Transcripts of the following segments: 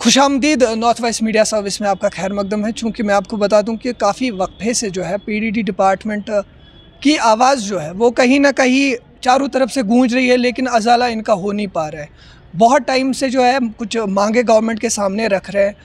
खुशामदीद north west media service में आपका खैर मकदम है। चूँकि मैं आपको बता दूं कि काफ़ी वक्फे से जो है पीडीडी डिपार्टमेंट की आवाज़ जो है वो कहीं ना कहीं चारों तरफ से गूंज रही है, लेकिन अजाला इनका हो नहीं पा रहा है। बहुत टाइम से जो है कुछ मांगे गवर्नमेंट के सामने रख रहे हैं,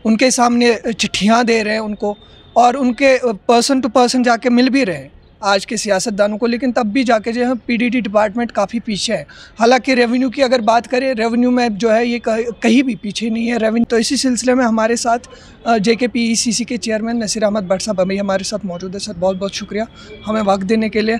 उनके सामने चिट्ठियाँ दे रहे हैं उनको, और उनके पर्सन टू पर्सन जाके मिल भी रहे हैं आज के सियासतदानों को, लेकिन तब भी जाके जो है पीडीडी डिपार्टमेंट काफ़ी पीछे है। हालांकि रेवेन्यू की अगर बात करें, रेवेन्यू में जो है ये कहीं भी पीछे नहीं है रेवेन्यू। तो इसी सिलसिले में हमारे साथ JKPECC के चेयरमैन नसीर अहमद भट्ट साहब अभी हमारे साथ मौजूद है। सर बहुत बहुत शुक्रिया हमें वक्त देने के लिए।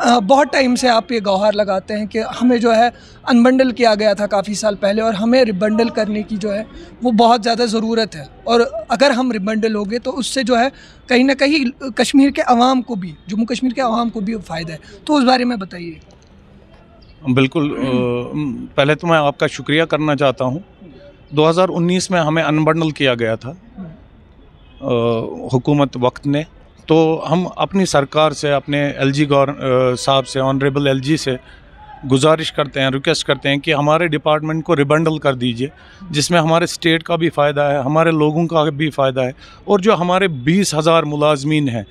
बहुत टाइम से आप ये गौहार लगाते हैं कि हमें जो है अनबंडल किया गया था काफ़ी साल पहले, और हमें रिबंडल करने की जो है वो बहुत ज़्यादा ज़रूरत है, और अगर हम रिबंडल होंगे तो उससे जो है कहीं ना कहीं कश्मीर के अवाम को भी, जम्मू कश्मीर के अवाम को भी फ़ायदा है। तो उस बारे में बताइए। बिल्कुल, पहले तो मैं आपका शुक्रिया करना चाहता हूँ। 2019 में हमें अनबंडल किया गया था हुकूमत वक्त ने, तो हम अपनी सरकार से, अपने LG साहब से, ऑनरेबल LG से गुजारिश करते हैं, रिक्वेस्ट करते हैं कि हमारे डिपार्टमेंट को रिबंडल कर दीजिए, जिसमें हमारे स्टेट का भी फ़ायदा है, हमारे लोगों का भी फ़ायदा है, और जो हमारे 20,000 मुलाजमीन हैं,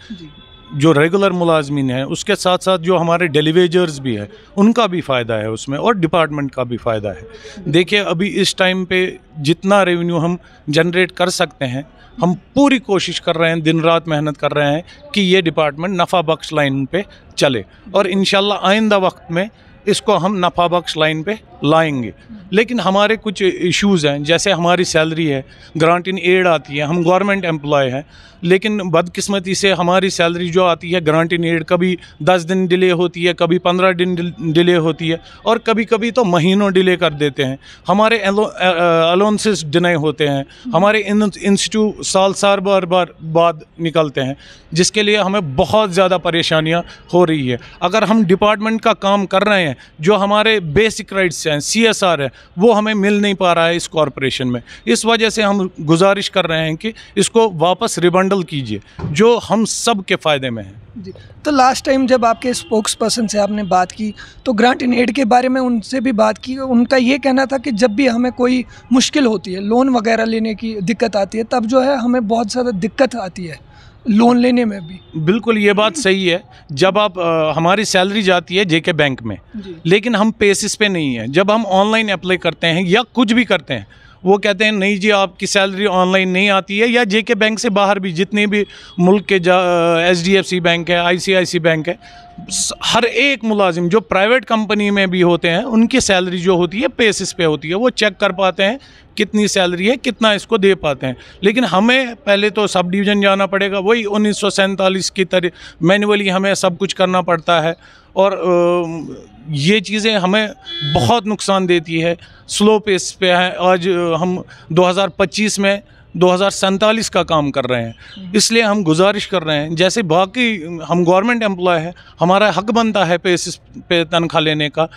जो रेगुलर मुलाजमीन हैं, उसके साथ साथ जो हमारे डेलीवेजर्स भी है, उनका भी फ़ायदा है उसमें, और डिपार्टमेंट का भी फ़ायदा है। देखिए, अभी इस टाइम पे जितना रेवेन्यू हम जनरेट कर सकते हैं, हम पूरी कोशिश कर रहे हैं, दिन रात मेहनत कर रहे हैं कि ये डिपार्टमेंट नफ़ा बख्श लाइन पे चले, और इंशाल्लाह आइंदा वक्त में इसको हम नफ़ा बख्श लाइन पे लाएंगे। लेकिन हमारे कुछ इश्यूज़ हैं, जैसे हमारी सैलरी है, ग्रांट इन एड आती है, हम गवर्नमेंट एम्प्लॉय हैं, लेकिन बदकिस्मती से हमारी सैलरी जो आती है ग्रांट इन एड कभी 10 दिन डिले होती है, कभी 15 दिन डिले होती है, और कभी कभी तो महीनों डिले कर देते हैं। हमारे अलाउंसेस डिनाई होते हैं, हमारे इंस्टीट्यूट साल बार बाद निकलते हैं, जिसके लिए हमें बहुत ज़्यादा परेशानियाँ हो रही है। अगर हम डिपार्टमेंट का काम कर रहे हैं, जो हमारे बेसिक राइट्स हैं, CSR है, वो हमें मिल नहीं पा रहा है इस कॉरपोरेशन में। इस वजह से हम गुजारिश कर रहे हैं कि इसको वापस रिबंडल कीजिए, जो हम सब के फ़ायदे में है जी। तो लास्ट टाइम जब आपके स्पोक्स पर्सन से आपने बात की, तो ग्रांट इन एड के बारे में उनसे भी बात की। उनका ये कहना था कि जब भी हमें कोई मुश्किल होती है, लोन वगैरह लेने की दिक्कत आती है, तब जो है हमें बहुत ज़्यादा दिक्कत आती है लोन लेने में भी। बिल्कुल, ये बात सही है। जब आप हमारी सैलरी जाती है JK बैंक में, लेकिन हम पेसिस पे नहीं है। जब हम ऑनलाइन अप्लाई करते हैं या कुछ भी करते हैं, वो कहते हैं नहीं जी आपकी सैलरी ऑनलाइन नहीं आती है, या JK बैंक से बाहर भी जितने भी मुल्क के HDFC बैंक है, ICICI बैंक है, हर एक मुलाजिम जो प्राइवेट कंपनी में भी होते हैं, उनकी सैलरी जो होती है पेसिस पे होती है। वो चेक कर पाते हैं कितनी सैलरी है, कितना इसको दे पाते हैं। लेकिन हमें पहले तो सब डिवीज़न जाना पड़ेगा, वही 1947 की तरह मैनुअली हमें सब कुछ करना पड़ता है, और ये चीज़ें हमें बहुत नुकसान देती है, स्लो पेस पे है। आज हम 2025 में 2047 का काम कर रहे हैं, इसलिए हम गुजारिश कर रहे हैं, जैसे बाकी हम गवर्नमेंट एम्प्लॉय हैं, हमारा हक बनता है पे तनख्वाह लेने का।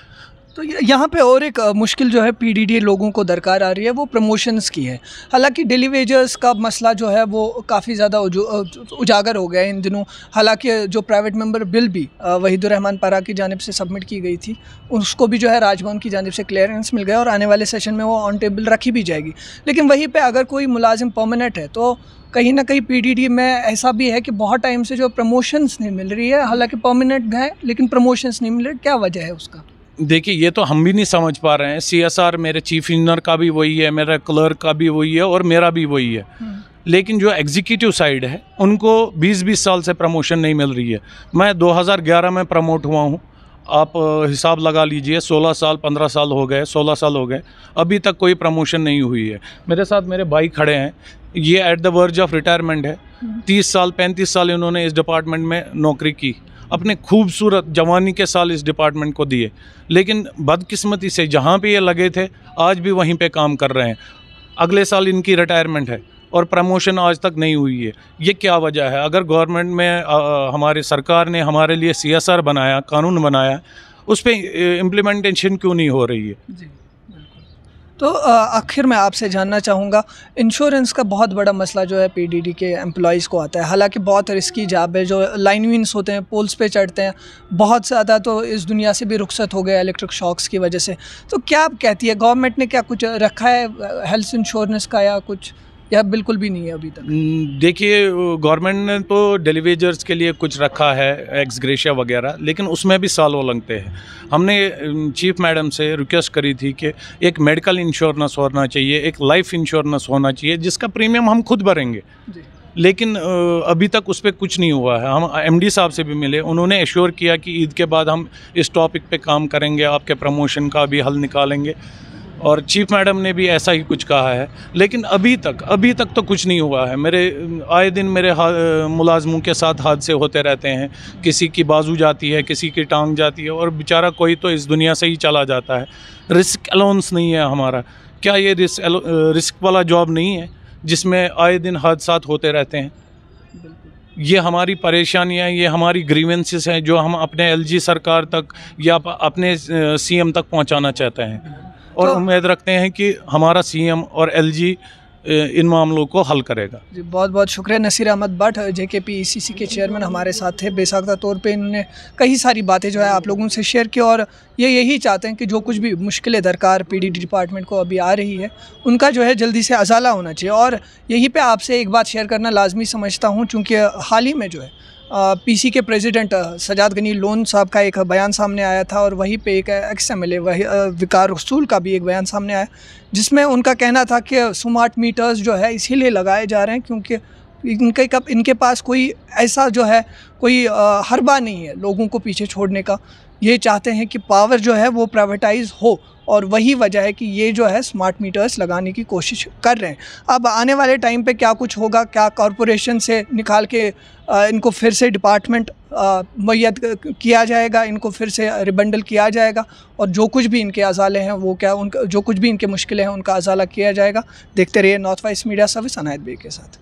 तो यहाँ पे और एक मुश्किल जो है पीडीडी लोगों को दरकार आ रही है, वो प्रमोशंस की है। हालांकि डेली वेजर्स का मसला जो है वो काफ़ी ज़्यादा उजागर हो गया है इन दिनों। हालांकि जो प्राइवेट मेंबर बिल भी वहीदुर रहमान पारा की जानिब से सबमिट की गई थी, उसको भी जो है राजभवन की जानिब से क्लियरेंस मिल गया, और आने वाले सेशन में वो ऑन टेबल रखी भी जाएगी। लेकिन वहीं पर अगर कोई मुलाजिम परमानेंट है, तो कहीं ना कहीं पीडीडी में ऐसा भी है कि बहुत टाइम से जो प्रमोशंस नहीं मिल रही है। हालांकि परमानेंट है लेकिन प्रमोशंस नहीं मिल रहे, क्या वजह है उसका? देखिए, ये तो हम भी नहीं समझ पा रहे हैं। CSR मेरे चीफ इंजीनियर का भी वही है, मेरा क्लर्क का भी वही है, और मेरा भी वही है। लेकिन जो एग्जीक्यूटिव साइड है, उनको 20-20 साल से प्रमोशन नहीं मिल रही है। मैं 2011 में प्रमोट हुआ हूँ, आप हिसाब लगा लीजिए, 16 साल 15 साल हो गए, 16 साल हो गए, अभी तक कोई प्रमोशन नहीं हुई है। मेरे साथ मेरे भाई खड़े हैं, ये at the verge of retirement है। 30 साल 35 साल इन्होंने इस डिपार्टमेंट में नौकरी की, अपने खूबसूरत जवानी के साल इस डिपार्टमेंट को दिए, लेकिन बदकिस्मती से जहाँ पे ये लगे थे, आज भी वहीं पे काम कर रहे हैं। अगले साल इनकी रिटायरमेंट है, और प्रमोशन आज तक नहीं हुई है। ये क्या वजह है? अगर गवर्नमेंट में हमारी सरकार ने हमारे लिए CSR बनाया, कानून बनाया, उस पर इम्प्लीमेंटेशन क्यों नहीं हो रही है? जी, तो आखिर में आपसे जानना चाहूँगा, इंश्योरेंस का बहुत बड़ा मसला जो है पीडीडी के एम्प्लॉइज़ को आता है। हालांकि बहुत रिस्की जॉब है, जो लाइनमैन्स होते हैं, पोल्स पे चढ़ते हैं, बहुत ज़्यादा तो इस दुनिया से भी रुखसत हो गए इलेक्ट्रिक शॉक्स की वजह से। तो क्या आप कहती है, गवर्नमेंट ने क्या कुछ रखा है हेल्थ इंश्योरेंस का, या कुछ, या बिल्कुल भी नहीं है अभी तक? देखिए, गवर्नमेंट ने तो डेलीवेजर्स के लिए कुछ रखा है, एक्स ग्रेशिया वगैरह, लेकिन उसमें भी सालों लगते हैं। हमने चीफ मैडम से रिक्वेस्ट करी थी कि एक मेडिकल इंश्योरेंस होना चाहिए, एक लाइफ इंश्योरेंस होना चाहिए, जिसका प्रीमियम हम खुद भरेंगे। लेकिन अभी तक उस पर कुछ नहीं हुआ है। हम एमडी साहब से भी मिले, उन्होंने एश्योर किया कि ईद के बाद हम इस टॉपिक पे काम करेंगे, आपके प्रमोशन का भी हल निकालेंगे, और चीफ मैडम ने भी ऐसा ही कुछ कहा है। लेकिन अभी तक तो कुछ नहीं हुआ है। मेरे आए दिन मेरे मुलाजमों के साथ हादसे होते रहते हैं, किसी की बाजू जाती है, किसी की टांग जाती है, और बेचारा कोई तो इस दुनिया से ही चला जाता है। रिस्क अलाउंस नहीं है हमारा। क्या ये रिस्क वाला जॉब नहीं है जिसमें आए दिन हादसात होते रहते हैं? ये हमारी परेशानियाँ, ये हमारी ग्रीवेंसेस हैं जो हम अपने एलजी सरकार तक या अपने सीएम तक पहुंचाना चाहते हैं, और उम्मीद रखते हैं कि हमारा सीएम और एलजी इन मामलों को हल करेगा। जी, बहुत बहुत शुक्रिया। नसीर अहमद भट्ट, जेकेपीईसीसी के चेयरमैन, हमारे साथ थे। बेसाख्ता तौर पे इन्होंने कई सारी बातें जो है आप लोगों से शेयर की, और ये यही चाहते हैं कि जो कुछ भी मुश्किलें दरकार पीडीडी डिपार्टमेंट को अभी आ रही है, उनका जो है जल्दी से अजाला होना चाहिए। और यहीं पे आपसे एक बात शेयर करना लाजमी समझता हूँ, चूँकि हाल ही में जो है पीसी के प्रेसिडेंट सजाद गनी लोन साहब का एक बयान सामने आया था, और वहीं पे एक एक्स एमएलए विकार रसूल का भी एक बयान सामने आया, जिसमें उनका कहना था कि स्मार्ट मीटर्स जो है इसीलिए लगाए जा रहे हैं क्योंकि इनके पास कोई ऐसा जो है कोई हरबा नहीं है लोगों को पीछे छोड़ने का। ये चाहते हैं कि पावर जो है वो प्राइवेटाइज हो, और वही वजह है कि ये जो है स्मार्ट मीटर्स लगाने की कोशिश कर रहे हैं। अब आने वाले टाइम पे क्या कुछ होगा, क्या कॉरपोरेशन से निकाल के इनको फिर से डिपार्टमेंट मुहैया किया जाएगा, इनको फिर से रिबंडल किया जाएगा, और जो कुछ भी इनके अजाले हैं वो क्या, उनका जो कुछ भी इनके मुश्किलें हैं उनका अजाला किया जाएगा। देखते रहिए north west media service, Anayat बे के साथ।